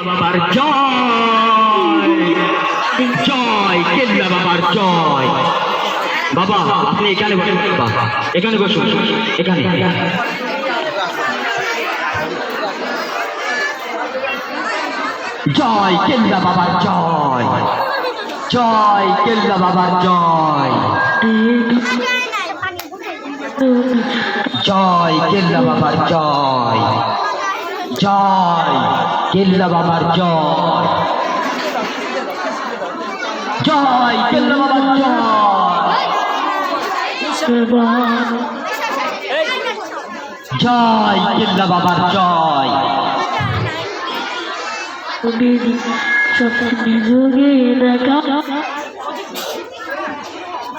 বাবার জয়, জয় কেল্লা বাবার জয়। বাবা আপনি এখানে বসুন, বাবা এখানে বসুন, এখানে। জয় কেল্লা বাবার জয়, জয় কেল্লা বাবার জয়, জয় কেল্লা বাবার জয়, জয় কেল্লা বাবার জয়, জয় কেল্লা বাবার জয়, জয় কেল্লা বাবার জয়।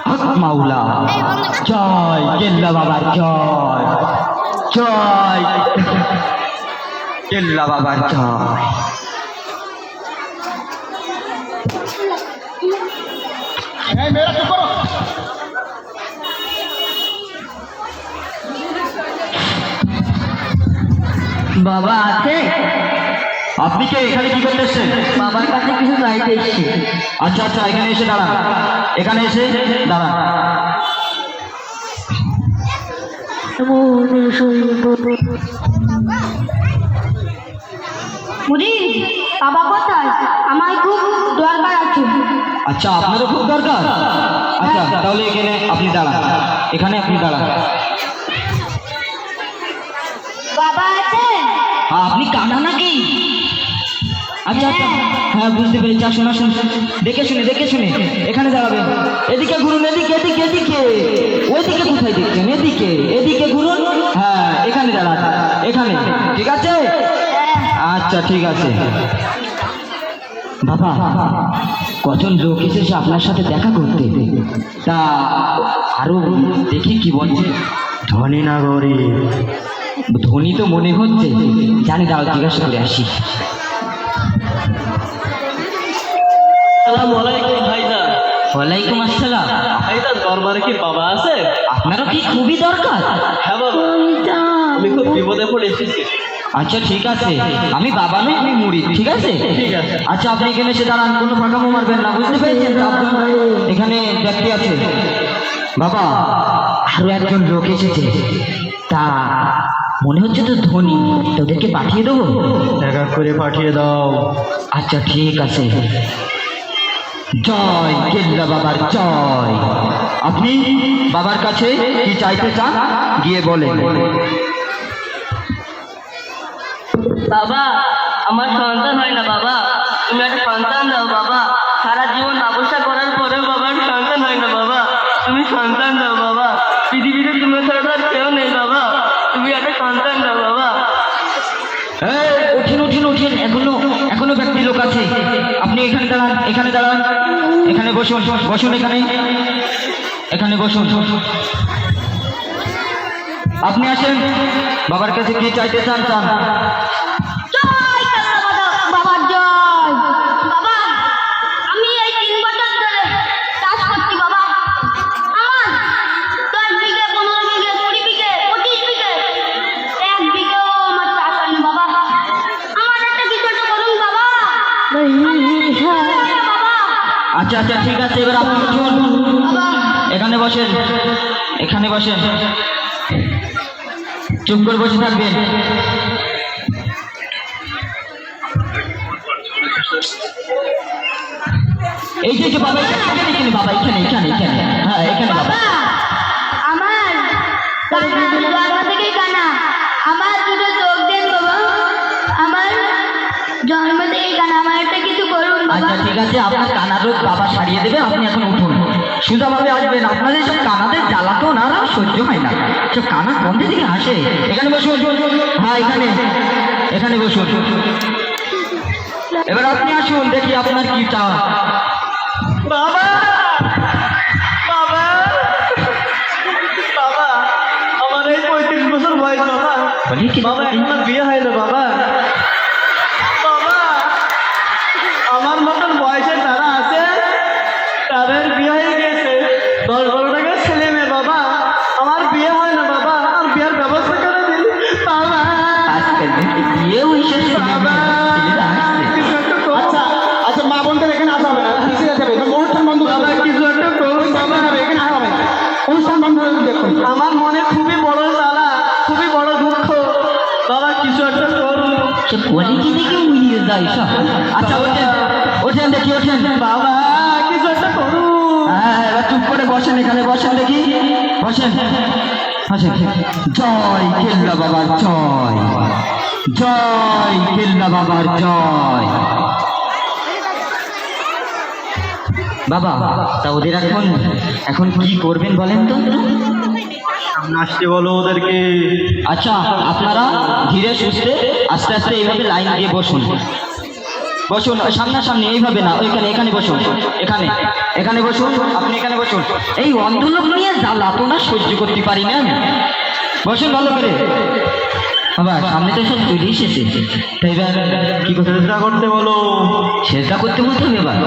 হক মাওলা, জয় কেল্লা বাবার জয়, জয় কেল্লা বাবার জয়। বাবা আছে? আপনি কে, এখানে কি করতে এসছেন? বাবার কাছে কিছু চাইতে এসছি। আচ্ছা আচ্ছা, এখানে এসে দাঁড়ান, এখানে এসে দাঁড়ান। মুদি বাবা কোথায়? আমার খুব দরকার আছে। আচ্ছা আপনারও খুব দরকার? আচ্ছা তাহলে এখানে আপনি দাঁড়ান, এখানে আপনি দাঁড়ান। বাবা আছে? হ্যাঁ আপনি কানা নাকি? আচ্ছা আচ্ছা, হ্যাঁ বুঝতে পেরেছি। আসুন আসুন, দেখে শুনে দেখে শুনে এখানে দাঁড়াবেন। এদিকে ঘুরুন, এদিকে এদিকে এদিকে। ওইদিকে কোথায় দেখছেন? এদিকে এদিকে ঘুরুন। হ্যাঁ এখানে দাঁড়ান, এখানে। ঠিক আছে? আচ্ছা ঠিক আছে। বাবা কজন লোক এসেছে আপনার সাথে দেখা করতে, তা আরো দেখি কি বলছে। ধনী না গরিব? ধনী তো মনে হচ্ছে, জানি দাও জিজ্ঞাসা করে আসি। আসসালামু আলাইকুম ভাইজান। ওয়ালাইকুম আসসালাম। ভাইজান দরবারে কি বাবা আছে? আপনারও কি খুবই দরকার? হ্যাঁ বাবা, আমি খুব বিপদে পড়ে এসেছি। আচ্ছা ঠিক আছে, আমি বাবা নই, আমি মুড়ি। ঠিক আছে ঠিক আছে। আচ্ছা আপনি এখানে এসে দাঁড়ান, কোনো ফাঁকামো মারবেন না, বুঝতে পেরেছেন? এখানে ব্যক্তি আছে। বাবা আরো একজন লোক এসেছে, তা মনে হচ্ছে তো ধনী, তোদেরকে পাঠিয়ে দেবো? এক এক করে পাঠিয়ে দাও। আচ্ছা ঠিক আছে। জয় কেল্লা বাবার জয়। আপনি বাবার কাছে কি চাইতে চান গিয়ে বলেন। বাবা আমার সন্তান হয় না বাবা, তুমি একটা সন্তান দাও বাবা। সারা জীবন ব্যবসা করার পরেও বাবার সন্তান হয় না বাবা, তুমি সন্তান দাও বাবা। পৃথিবীতে তুমি ছাড়া তো আর কেউ নেই বাবা, তুমি একটা সন্তান দাও বাবা। এই, উঠিন উঠিন উঠিন, এখনো এখনো ব্যক্তি লোক আছে। আপনি এখানে দাঁড়ান, এখানে দাঁড়ান, এখানে বসুন বসুন, এখানে এখানে বসুন। আপনি আসেন, বাবার কাছে কি চাইতে চান চান। জয় কেল্লা বাবার জয়। বাবা আমি এই 3 বছর ধরে চাষ করছি বাবা। আমার 10 বিঘে, 15 বিঘে, 20 বিঘে, 25 বিঘে, 1 বিঘেও আমার চাষ হয়নি বাবা। আমার একটা কিছু একটা করুন বাবা। বাবা আচ্ছা আচ্ছা ঠিক আছে, এবার আপনি উঠুন, বাবা এখানে বসেন, এখানে বসেন, চুপ করে বসে থাকবেন। এই যে বাবা, এখানে এখানে বাবা, এখানে এখানে এখানে, হ্যাঁ এখানে বাবা। বাবা আমার কানা, জন্ম থেকেই কানা। আমার দুটো চোখ দেন বাবা, আমার জন্ম থেকেই কানা। আমার একটা কিছু করুন বাবা। আচ্ছা ঠিক আছে, আপনার কানার রোগ বাবা সারিয়ে দেবে, আপনি এখন উঠুন, সোজাভাবে আসবেন। আপনাদের সব কানাদের জ্বালাতন আর সহ্য হয় না, সব কানা বন্ধে দিকে আসে। এখানে বসুন, হ্যাঁ এখানে এখানে বসুন। এবার আপনি আসুন, দেখি আপনার কি চান। বাবা বাবা বাবা, আমার এই 35 বছর বয়স বাবা। বলি কি বাবা এখনো বিয়ে হয় না বাবা। বাবা আমার মতন বয়সে তারা আছে, তাদের বিয়ে হয়ে গেছে, 10 বড় টাকার ছেলে মেয়ে বাবা। আমার বিয়ে হয় না বাবা, আর বিয়ের ব্যবস্থা করে দিন বাবা। আজকাল বিয়েও এসেছে, বাবা সে কোয়ালিটি দেখে উড়িয়ে দেয় সব। আচ্ছা ওঠেন ওঠেন দেখি ওঠেন। বাবা কিছু একটা করুন। হ্যাঁ এবার চুপ করে বসেন, এখানে বসেন দেখি, বসেন বসেন। জয় কেল্লা বাবার জয়, জয় কেল্লা বাবার জয়। বাবা তা ওদের এখন এখন কি করবেন বলেন তো? সামনে আসতে বলো ওদেরকে। আচ্ছা আপনারা ধীরে সুস্থে আস্তে আস্তে এইভাবে লাইন দিয়ে বসুন, বসুন সামনাসামনি, এইভাবে না, ওইখানে এখানে বসুন, এখানে এখানে বসুন, আপনি এখানে বসুন। এই অন্ধলোক নিয়ে জ্বালাতনা সহ্য করতে পারি না। বসুন ভালো করে। বাবা সামনে তো সব চলে এসেছে, তাই এবার কি করতে চেষ্টা করতে বলো। চেষ্টা করতে বলতে হবে এবার।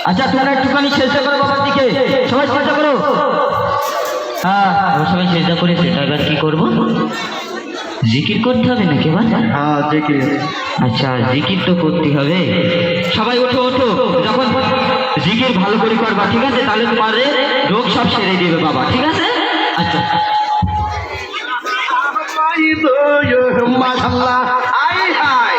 আচ্ছা আপনারা একটুখানি চেষ্টা করো বাবার দিকে, সবাই চেষ্টা করো। হ্যাঁ সবাই চেষ্টা করে, সেটা এবার কি করবো? জিকির করতে হবে নাকি এবার? হ্যাঁ দেখি। আচ্ছা জিকির তো করতে হবে। সবাই ওঠো ওঠো, যখন জিকির ভালো করে করবা ঠিক আছে, তাহলে তোমার রোগ সব সেরে দিবে বাবা, ঠিক আছে? আচ্ছা মাশাআল্লাহ আই হাই।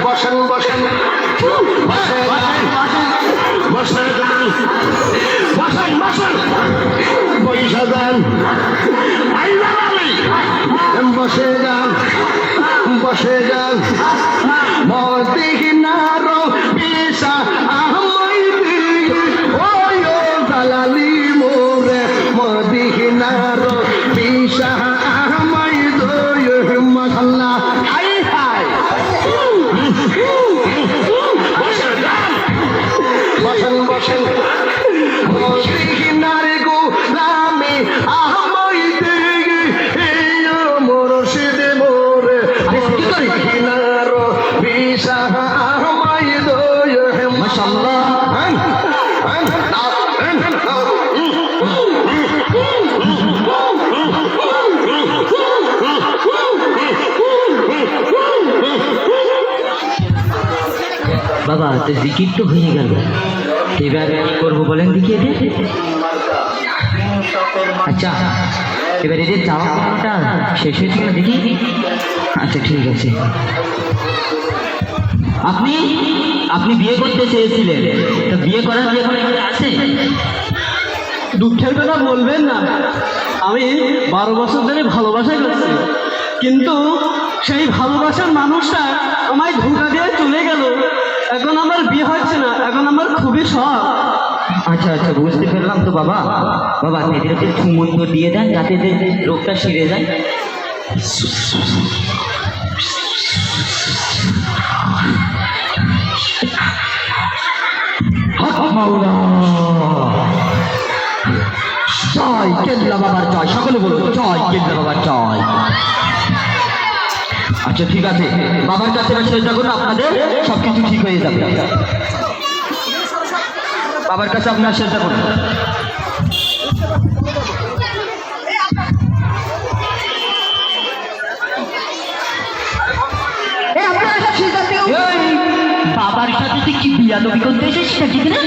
বসেন বসেন বসেন বসেন বসেন পয়সা দেন, বসে যান বসে যান। মদিনার পেশা আমায় দিকে ওই দালালি মোরে, মদিনার পেশা আমায় দয় মাশাআল্লাহ আই হাই। বসেন বসেন মদিনার গোলামে আমায় দিকে মুর্শিদ মোরে, মদিনার পেশা আমায় দয় মাশাআল্লাহ। বাবা তো জিকির তো হয়ে গেল, এবার কি করবো বলেন দেখি এদের? আচ্ছা এবার এদের যাওয়া পাওয়াটা শেষ হয়েছে কিনা দেখি। আচ্ছা ঠিক আছে। আপনি আপনি বিয়ে করতে চেয়েছিলেন, তো বিয়ে করার কি এখন এখানে আছে? দুঃখের কথা বলবেন না, আমি 12 বছর ধরে ভালোবাসা করছি, কিন্তু সেই ভালোবাসার মানুষটা আমায় ধোঁকা দিয়ে চলে গেল। এখন আমার বিয়ে হচ্ছে না, এখন আমার খুবই শখ। আচ্ছা আচ্ছা বুঝতে পারলাম তো বাবা। বাবা এদেরকে ছুমন্ত দিয়ে দেন যাতে এদের রোগটা সেরে যায়। জয় কেল্লা বাবার জয়, সকলে বলুন জয় কেল্লা বাবার জয়। আচ্ছা ঠিক আছে, বাবার কাছে চেষ্টা করুন, আপনাদের সবকিছু ঠিক হয়ে যাবে। বাবার কাছে আপনার চেষ্টা করুন। এই, বাবার সাথে তুই কি বিয়াদবি করতে এসেছিস নাকি এখানে?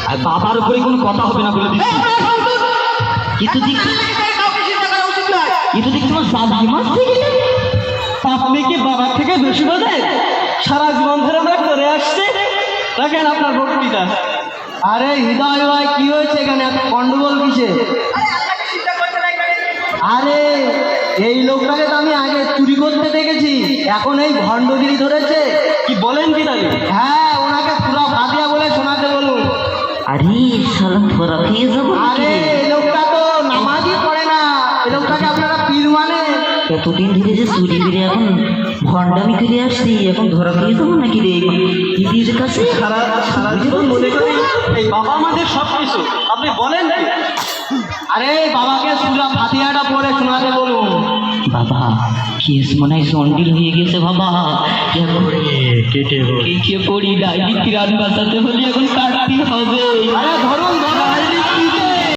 আর বাবার উপরে কোনো কথা হবে না বলে দিচ্ছি। কিন্তু দেখছি তোমার বাবা মারতে গেলে আপনি কি বাবার থেকে বেশি বোঝেন? সারা জীবন ধরে আমরা করে আসছি। দেখেন আপনার বক্তৃতা। আরে হৃদয় ভাই কি হয়েছে এখানে, এত গন্ডগোল কিসে? আরে এই লোকটাকে তো আমি আগে চুরি করতে দেখেছি, এখন এই ভণ্ডগিরি ধরেছে। কি বলেন কি তাই? হ্যাঁ ওনাকে পুরো ফাঁদিয়া বলে শোনাতে বলুন। আরে শালা ধরা খেয়ে যাবো। আরে এই লোকটা তো নামাজই পড়ে না, এই লোকটাকে আপনারা পীর মানে। এতদিন ধরে যে চুরি করে এখন ভণ্ডামি করে আসছি, এখন ধরা খেয়ে যাবো নাকি রে দিদির কাছে? সারা সারা জীবন মনে করি এই বাবা আমাদের সব কিছু, আপনি বলেন কি? আরে বাবাকে সুরা ফাতিহাটা পড়ে শোনাতে বলুন। বাবা বাবা কেস মনে হয় সন্ডিল হয়ে গেছে বাবা এখন কেটে কেটে পড়ি ডাইনি প্রাণ বাঁচাতে হলে এখন কাটতে হবে আরে ধরুন